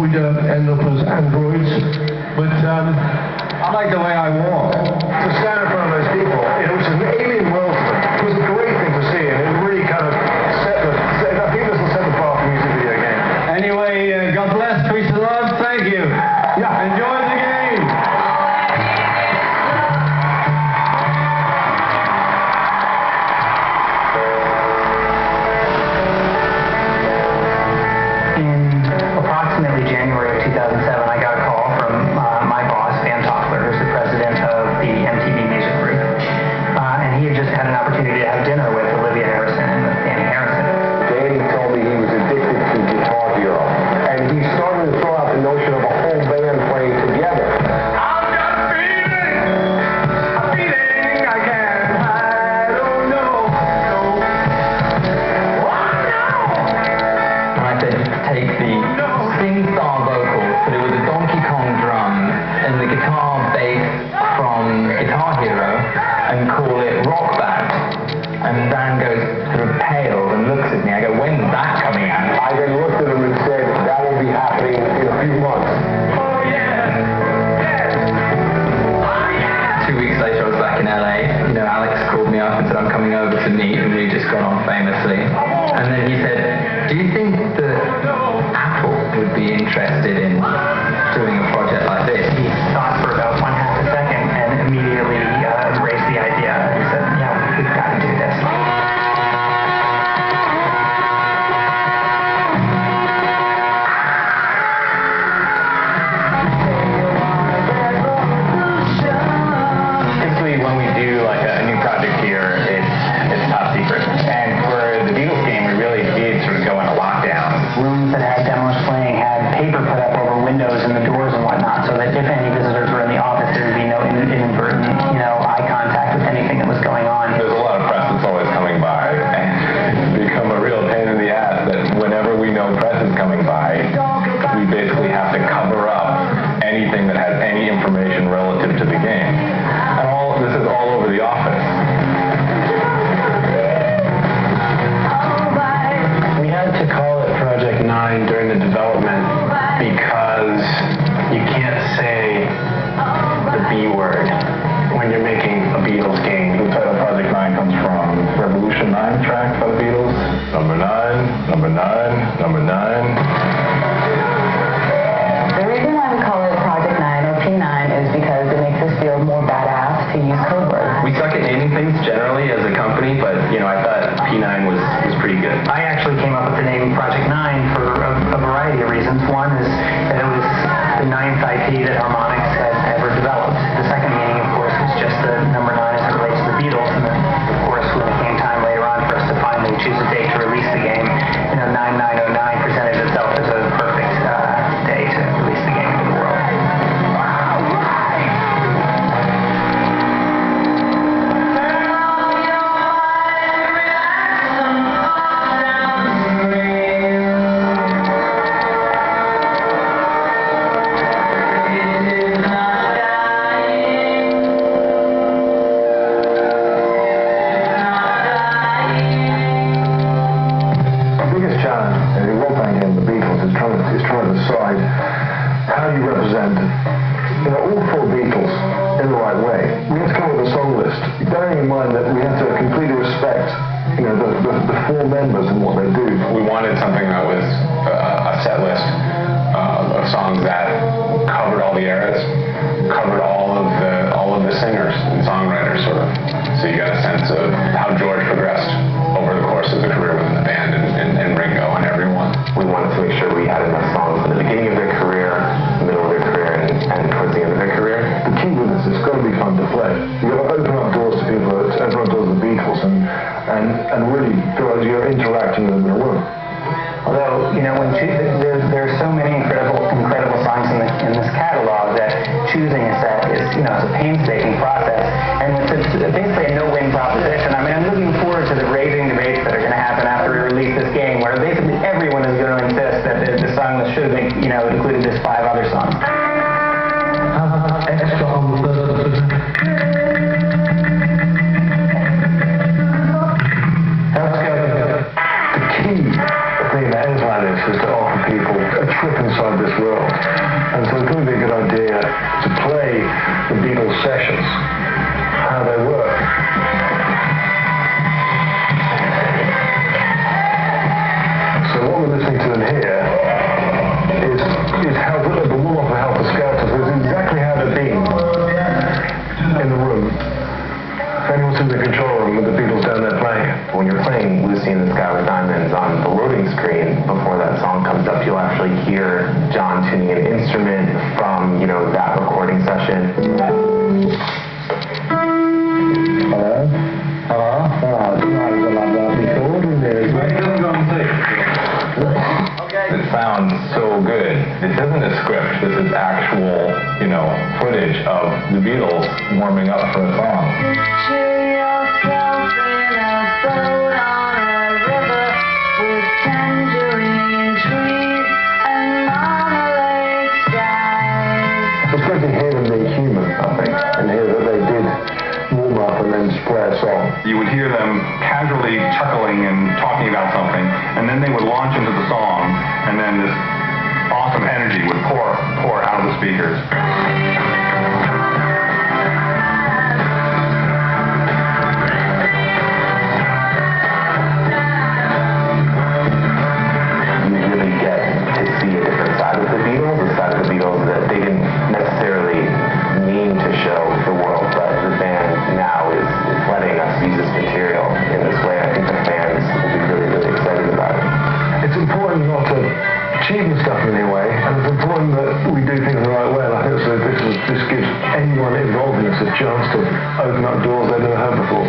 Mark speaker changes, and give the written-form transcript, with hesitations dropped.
Speaker 1: we'd end up as androids. But I like the way I walk.
Speaker 2: To stand in front of those people, it was an alien world to them. It was a great thing to see, and it really kind of I think this will set the bar for music video game.
Speaker 1: Anyway, God bless, peace and love, thank you.
Speaker 2: Yeah.
Speaker 1: Enjoy the game.
Speaker 3: Approximately January of 2007, I got a call from my boss, Van Toffler, who's the president of the MTV Music Group. And he had just had an opportunity to have dinner with Olivia Harrison and with Danny Harrison.
Speaker 2: Danny told me he was addicted to Guitar Hero. And he started to throw out the notion of a whole band playing together.
Speaker 1: I've got a feeling I can't hide, oh no, no. Oh no!
Speaker 4: And I said, take the sing-star vocals, but it was a Donkey Kong drum and the guitar bass from Guitar Hero and call it Rock Band. And Dan goes sort of pale and looks at me. I go, when's that coming out?
Speaker 2: I then looked at him and said, that will be happening in a few months.
Speaker 1: Oh yeah! Yes! Oh yeah!
Speaker 4: 2 weeks later, I was back in LA. You know, Alex called me up and said, I'm coming over to meet, and we just got on famously. And then he said, do you think that Apple would be interested in doing a project like this?
Speaker 3: He thought for about 1/2 a second and immediately embraced the idea. He said, yeah, we've got to do this.
Speaker 5: Typically, when we do like a new project here, it's top secret. And for the Beatles game, we really did sort of go into lockdown.
Speaker 3: Rooms that had demos playing had paper put up over windows and the doors and whatnot, so that if any visitors were in the office, there would be no inadvertent, eye contact with anything that was going on.
Speaker 2: There's a lot of press that's always coming by, and it's become a real pain in the ass that whenever we know press is coming by, we basically have to cover up anything that has any information relative to the game. And this is all over the office.
Speaker 5: We had to call it Project 9 during the development because you can't say the B word when you're making a Beatles game.
Speaker 2: The title Project 9 comes from Revolution 9 track by the Beatles. Number 9, number 9, number 9.
Speaker 6: The reason why we call it Project 9 or P9 is because it makes us feel more badass to use code words.
Speaker 5: We suck at naming things generally as a company, but I thought P9 was pretty good.
Speaker 3: I actually came up with the name Project 9 for a variety of reasons. One is that it was the 9th IP that Harmonix had ever developed. The second meaning, of course, was just the number 9 as it relates to the Beatles. And then, of course, when it came time later on for us to finally choose a date to release the game, 9909 presented itself as a perfect day to release the game into the world.
Speaker 2: decide how do you represent, all four Beatles in the right way. We have to come up with a song list, bearing in mind that we have to completely respect, the four members and what they do.
Speaker 5: We wanted something that was a set list of songs that covered all the eras, covered all of the singers and songwriters, sort of. So you got a sense of how George progressed over the course of the career within the band, and Ringo and everyone.
Speaker 7: We wanted to make sure we had enough songs at the beginning of their career, middle of their career, and towards the end of their career.
Speaker 2: The key with this is it's got to be fun to play. You've got to open up doors to people, open up doors to the Beatles, and really feel like you're interacting with them in a room.
Speaker 3: Although, there are so many incredible songs in this catalog that choosing a set is, it's a painstaking process, and it's basically a no-win proposition. I mean, I'm looking forward to the raging debates that are going to happen after we release this game, where basically everyone is going to insist that the song should have included this 5 other songs.
Speaker 1: Extra on the
Speaker 2: The key thing that ends like this is to offer people a
Speaker 8: trip inside this world. And so it would be a good idea to play the Beatles sessions, how they work. So what we're listening to in here is how the warm-up of Helter Skelter. So it's exactly how they've been in the room. If anyone's in the control room with the Beatles down there playing it.
Speaker 7: When you're playing Lucy in the Sky with Diamonds on the loading screen, before that song comes up, you'll actually hear John tuning an instrument from, that recording session.
Speaker 8: Hello? Hello? Oh, I love that recording there.
Speaker 2: It sounds so good. This isn't a script. This is actual, footage of the Beatles warming up for a song.
Speaker 1: Picture yourself in a boat on a river with tangerine trees and marmalade skies.
Speaker 8: It's great to hear them being human, I think, and hear that they did warm up and then play a song.
Speaker 2: You would hear them casually chuckling and talking about something, and then they would launch into the song, and then this awesome energy would pour out of the speakers.
Speaker 7: You really get to see a different side of the Beatles, a side of the Beatles that they didn't necessarily mean to show the world, but the band now is letting us use this material in this way. I think the fans will be really, really excited about it.
Speaker 8: It's important not to cheapen stuff in any way, and it's important that we do things the right way. And I think this gives anyone involved in this a chance to open up doors they've never had before.